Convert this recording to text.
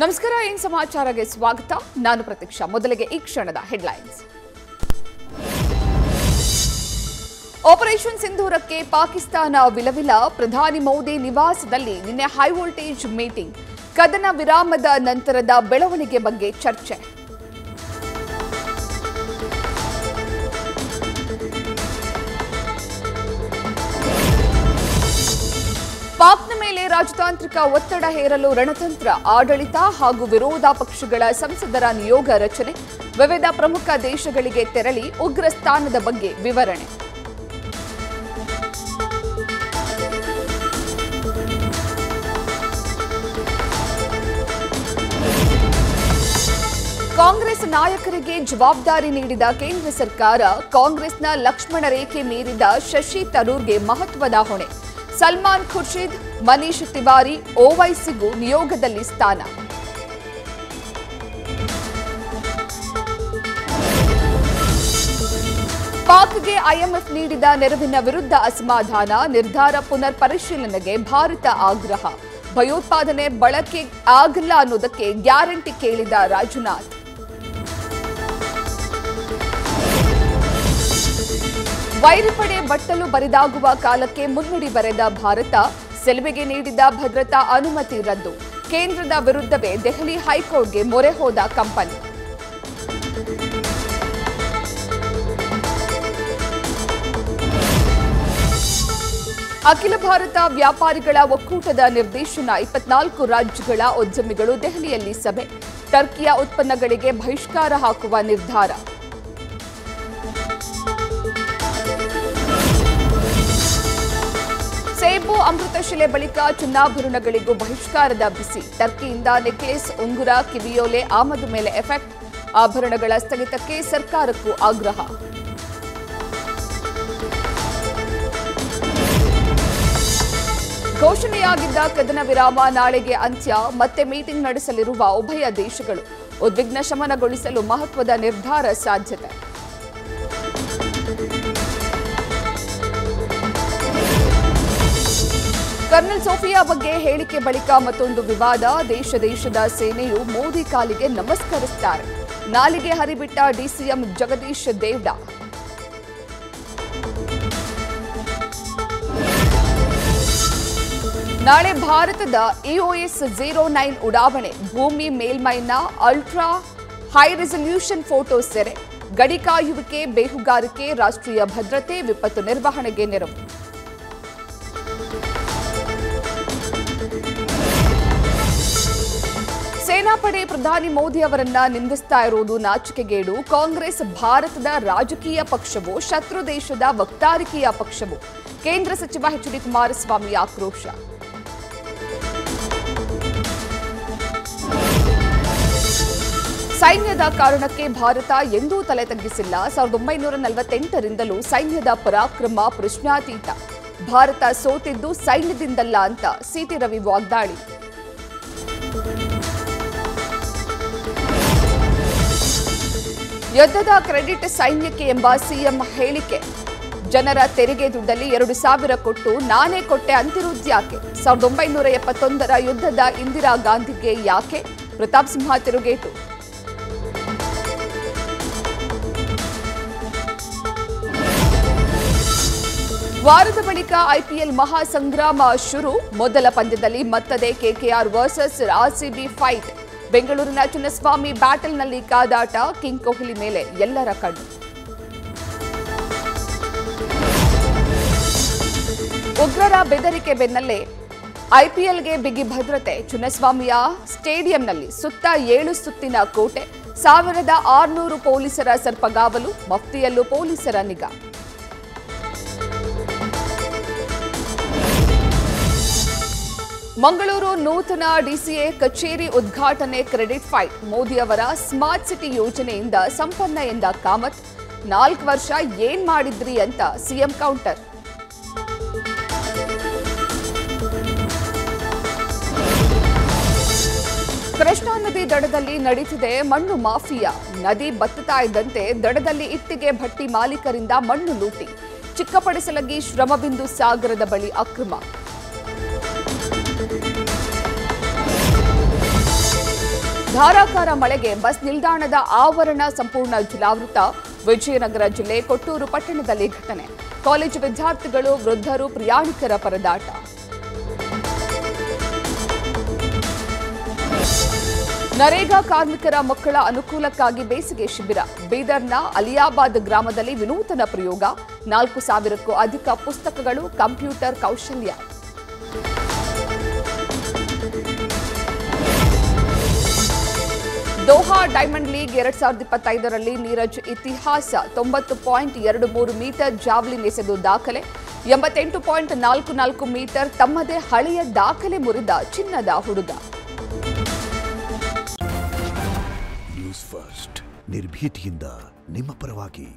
ನಮಸ್ಕಾರ, ಏನ್ ಸಮಾಚಾರಕ್ಕೆ ಸ್ವಾಗತ. ನಾನು ಪ್ರತೀಕ್ಷಾ. ಮೊದಲಿಗೆ ಈ ಕ್ಷಣದ ಹೆಡ್ಲೈನ್ಸ್. ಆಪರೇಷನ್ ಸಿಂಧೂರಕ್ಕೆ ಪಾಕಿಸ್ತಾನ ವಿಲವಿಲ. ಪ್ರಧಾನಿ ಮೋದಿ ನಿವಾಸದಲ್ಲಿ ನಿನ್ನೆ ಹೈ ವೋಲ್ಟೇಜ್ ಮೀಟಿಂಗ್. ಕದನ ವಿರಾಮದ ನಂತರದ ಬೆಳವಣಿಗೆ ಬಗ್ಗೆ ಚರ್ಚೆ. ಪಾಕ್ನ ಮೇಲೆ ರಾಜತಾಂತ್ರಿಕ ಒತ್ತಡ ಹೇರಲು ರಣತಂತ್ರ. ಆಡಳಿತ ಹಾಗೂ ವಿರೋಧ ಪಕ್ಷಗಳ ಸಂಸದರ ನಿಯೋಗ ರಚನೆ. ವಿವಿಧ ಪ್ರಮುಖ ದೇಶಗಳಿಗೆ ತೆರಳಿ ಉಗ್ರ ಸ್ಥಾನದ ಬಗ್ಗೆ ವಿವರಣೆ. ಕಾಂಗ್ರೆಸ್ ನಾಯಕರಿಗೆ ಜವಾಬ್ದಾರಿ ನೀಡಿದ ಕೇಂದ್ರ ಸರ್ಕಾರ. ಕಾಂಗ್ರೆಸ್ನ ಲಕ್ಷ್ಮಣ ರೇಖೆ ಮೀರಿದ ಶಶಿ ತರೂರ್ಗೆ ಮಹತ್ವದ ಹೊಣೆ. ಸಲ್ಮಾನ್ ಖುರ್ಷಿದ್, ಮನೀಶ್ ತಿವಾರಿ, ಓವೈಸಿಗೂ ನಿಯೋಗದಲ್ಲಿ ಸ್ಥಾನ. ಪಾಕ್ಗೆ ಐಎಂಎಫ್ ನೀಡಿದ ನೆರವಿನ ವಿರುದ್ಧ ಅಸಮಾಧಾನ. ನಿರ್ಧಾರ ಪುನರ್ ಪರಿಶೀಲನೆಗೆ ಭಾರತ ಆಗ್ರಹ. ಭಯೋತ್ಪಾದನೆ ಬಳಕೆ ಆಗಲ್ಲ ಅನ್ನೋದಕ್ಕೆ ಗ್ಯಾರಂಟಿ ಕೇಳಿದ ರಾಜನಾಥ್. ವೈರಿಪಡೆ ಬಟ್ಟಲು ಬರಿದಾಗುವ ಕಾಲಕ್ಕೆ ಮುನ್ನುಡಿ ಬರೆದ ಭಾರತ. ಸೆಲ್ವೆಗೆ ನೀಡಿದ ಭದ್ರತಾ ಅನುಮತಿ ರದ್ದು. ಕೇಂದ್ರದ ವಿರುದ್ಧವೇ ದೆಹಲಿ ಹೈಕೋರ್ಟ್ಗೆ ಮೊರೆ ಹೋದ ಕಂಪನಿ. ಅಖಿಲ ಭಾರತ ವ್ಯಾಪಾರಿಗಳ ಒಕ್ಕೂಟದ ನಿರ್ದೇಶನ. 24 ರಾಜ್ಯಗಳ ಉದ್ಯಮಿಗಳು ದೆಹಲಿಯಲ್ಲಿ ಸಭೆ. ಟರ್ಕಿಯ ಉತ್ಪನ್ನಗಳಿಗೆ ಬಹಿಷ್ಕಾರ ಹಾಕುವ ನಿರ್ಧಾರ. ಸೇಬು ಅಮೃತಶಿಲೆ ಬಳಿಕ ಚಿನ್ನಾಭರಣಗಳಿಗೂ ಬಹಿಷ್ಕಾರದ ಬಿಸಿ. ಟರ್ಕಿಯಿಂದ ನೆಕ್ಲೆಸ್, ಉಂಗುರ, ಕಿವಿಯೋಲೆ ಆಮದು ಮೇಲೆ ಎಫೆಕ್ಟ್. ಆಭರಣಗಳ ಸ್ಥಗಿತಕ್ಕೆ ಸರ್ಕಾರಕ್ಕೂ ಆಗ್ರಹ. ಘೋಷಣೆಯಾಗಿದ್ದ ಕದನ ವಿರಾಮ ನಾಳೆಗೆ ಅಂತ್ಯ. ಮತ್ತೆ ಮೀಟಿಂಗ್ ನಡೆಸಲಿರುವ ಉಭಯ ದೇಶಗಳು. ಉದ್ವಿಗ್ನ ಶಮನಗೊಳಿಸಲು ಮಹತ್ವದ ನಿರ್ಧಾರ ಸಾಧ್ಯತೆ. ಕರ್ನಲ್ ಸೋಫಿಯಾ ಬಗ್ಗೆ ಹೇಳಿಕೆ ಬಳಿಕ ಮತ್ತೊಂದು ವಿವಾದ. ದೇಶದ ಸೇನೆಯು ಮೋದಿ ಕಾಲಿಗೆ ನಮಸ್ಕರಿಸುತ್ತಾರೆ. ನಾಲಿಗೆ ಹರಿಬಿಟ್ಟ ಡಿಸಿಎಂ ಜಗದೀಶ್ ದೇವ್ಡಾ. ನಾಳೆ ಭಾರತದ EOS-09 ಉಡಾವಣೆ. ಭೂಮಿ ಮೇಲ್ಮೈನ ಅಲ್ಟ್ರಾ ಹೈ ರೆಸಲ್ಯೂಷನ್ ಫೋಟೋ ಸೆರೆ. ಗಡಿ ಕಾಯುವಿಕೆ, ಬೇಹುಗಾರಿಕೆ, ರಾಷ್ಟ್ರೀಯ ಭದ್ರತೆ, ವಿಪತ್ತು ನಿರ್ವಹಣೆಗೆ ನೆರವು. ಸೇನಾಪಡೆ ಪ್ರಧಾನಿ ಮೋದಿ ಅವರನ್ನ ನಿಂದಿಸ್ತಾ ಇರುವುದು ನಾಚಿಕೆಗೇಡು. ಕಾಂಗ್ರೆಸ್ ಭಾರತದ ರಾಜಕೀಯ ಪಕ್ಷವೋ, ಶತ್ರು ದೇಶದ ವಕ್ತಾರಿಕೆಯ ಪಕ್ಷವೋ? ಕೇಂದ್ರ ಸಚಿವ ಎಚ್.ಡಿ. ಕುಮಾರಸ್ವಾಮಿ ಆಕ್ರೋಶ. ಸೈನ್ಯದ ಕಾರಣಕ್ಕೆ ಭಾರತ ಎಂದೂ ತಲೆ ತಗ್ಗಿಸಿಲ್ಲ. 1948ರಿಂದಲೂ ಸೈನ್ಯದ ಪರಾಕ್ರಮ ಪ್ರಶ್ನಾತೀತ. ಭಾರತ ಸೋತಿದ್ದು ಸೈನ್ಯದಿಂದಲ್ಲ ಅಂತ ಸಿಟಿ ರವಿ ವಾಗ್ದಾಳಿ. ಯುದ್ಧದ ಕ್ರೆಡಿಟ್ ಸೈನ್ಯಕ್ಕೆ ಎಂಬ ಸಿಎಂ ಹೇಳಿಕೆ. ಜನರ ತೆರಿಗೆ ದುಡ್ಡಲ್ಲಿ 2,000 ಕೊಟ್ಟು ನಾನೇ ಕೊಟ್ಟೆ ಅಂತಿರುವುದ್ಯಾಕೆ? 1971ರ ಯುದ್ಧದ ಇಂದಿರಾ ಗಾಂಧಿಗೆ ಯಾಕೆ? ಪ್ರತಾಪ್ ಸಿಂಹ ತಿರುಗೇಟು. ವಾರದ ಬಳಿಕ ಐಪಿಎಲ್ ಮಹಾಸಂಗ್ರಾಮ ಶುರು. ಮೊದಲ ಪಂದ್ಯದಲ್ಲಿ ಮತ್ತದೇ ಕೆಕೆಆರ್ ವರ್ಸಸ್ ಆರ್ಸಿಬಿ ಫೈಟ್. ಬೆಂಗಳೂರಿನ ಚಿನ್ನಸ್ವಾಮಿ ಬ್ಯಾಟಲ್ನಲ್ಲಿ ಕಾದಾಟ. ಕಿಂಗ್ ಕೊಹ್ಲಿ ಮೇಲೆ ಎಲ್ಲರ ಕಣ್ಣು. ಉಗ್ರರ ಬೆದರಿಕೆ ಬೆನ್ನಲ್ಲೇ ಐಪಿಎಲ್ಗೆ ಬಿಗಿ ಭದ್ರತೆ. ಚಿನ್ನಸ್ವಾಮಿಯ ಸ್ಟೇಡಿಯಂನಲ್ಲಿ ಸುತ್ತ 7 ಸುತ್ತಿನ ಕೋಟೆ. 1600 ಪೊಲೀಸರ ಸರ್ಪಗಾವಲು. ಮಫ್ತಿಯಲ್ಲೂ ಪೊಲೀಸರ ನಿಗಾ. ಮಂಗಳೂರು ನೂತನ ಡಿಸಿಎ ಕಚೇರಿ ಉದ್ಘಾಟನೆ. Credit fight. ಮೋದಿ ಅವರ ಸ್ಮಾರ್ಟ್ ಸಿಟಿ ಯೋಜನೆಯಿಂದ ಸಂಪನ್ನ ಎಂದ ಕಾಮತ್. 4 ವರ್ಷ ಏನ್ ಮಾಡಿದ್ರಿ ಅಂತ ಸಿಎಂ ಕೌಂಟರ್. ಕೃಷ್ಣಾ ನದಿ ದಡದಲ್ಲಿ ನಡೀತಿದೆ ಮಣ್ಣು ಮಾಫಿಯಾ. ನದಿ ಬತ್ತುತ್ತಾ ಇದ್ದಂತೆ ದಡದಲ್ಲಿ ಇಟ್ಟಿಗೆ ಭಟ್ಟಿ ಮಾಲೀಕರಿಂದ ಮಣ್ಣು ಲೂಟಿ. ಚಿಕ್ಕಪಡಿಸಲಗಿ ಶ್ರಮಬಿಂದು ಸಾಗರದ ಬಳಿ ಅಕ್ರಮ. ಧಾರಾಕಾರ ಮಳೆಗೆ ಬಸ್ ನಿಲ್ದಾಣದ ಆವರಣ ಸಂಪೂರ್ಣ ಜಲಾವೃತ. ವಿಜಯನಗರ ಜಿಲ್ಲೆ ಕೊಟ್ಟೂರು ಪಟ್ಟಣದಲ್ಲಿ ಘಟನೆ. ಕಾಲೇಜು ವಿದ್ಯಾರ್ಥಿಗಳು, ವೃದ್ಧರು, ಪ್ರಯಾಣಿಕರ ಪರದಾಟ. ನರೇಗಾ ಕಾರ್ಮಿಕರ ಮಕ್ಕಳ ಅನುಕೂಲಕ್ಕಾಗಿ ಬೇಸಿಗೆ ಶಿಬಿರ. ಬೀದರ್ನ ಅಲಿಯಾಬಾದ್ ಗ್ರಾಮದಲ್ಲಿ ವಿನೂತನ ಪ್ರಯೋಗ. 4,000ಕ್ಕೂ ಅಧಿಕ ಪುಸ್ತಕಗಳು, ಕಂಪ್ಯೂಟರ್ ಕೌಶಲ್ಯ. ದೋಹಾ ಡೈಮಂಡ್ ಲೀಗ್ 2025ರಲ್ಲಿ ನೀರಜ್ ಇತಿಹಾಸ. 90.23 ಮೀಟರ್ ಜಾವ್ಲಿನ್ ಎಸೆದು ದಾಖಲೆ. 88.44 ಮೀಟರ್ ತಮ್ಮದೇ ಹಳೆಯ ದಾಖಲೆ ಮುರಿದ ಚಿನ್ನದ ಹುಡುಗ. ನ್ಯೂಸ್ ಫಸ್ಟ್ ನಿರ್ಭೀತಿಯಿಂದ ನಿಮ್ಮ ಪರವಾಗಿ.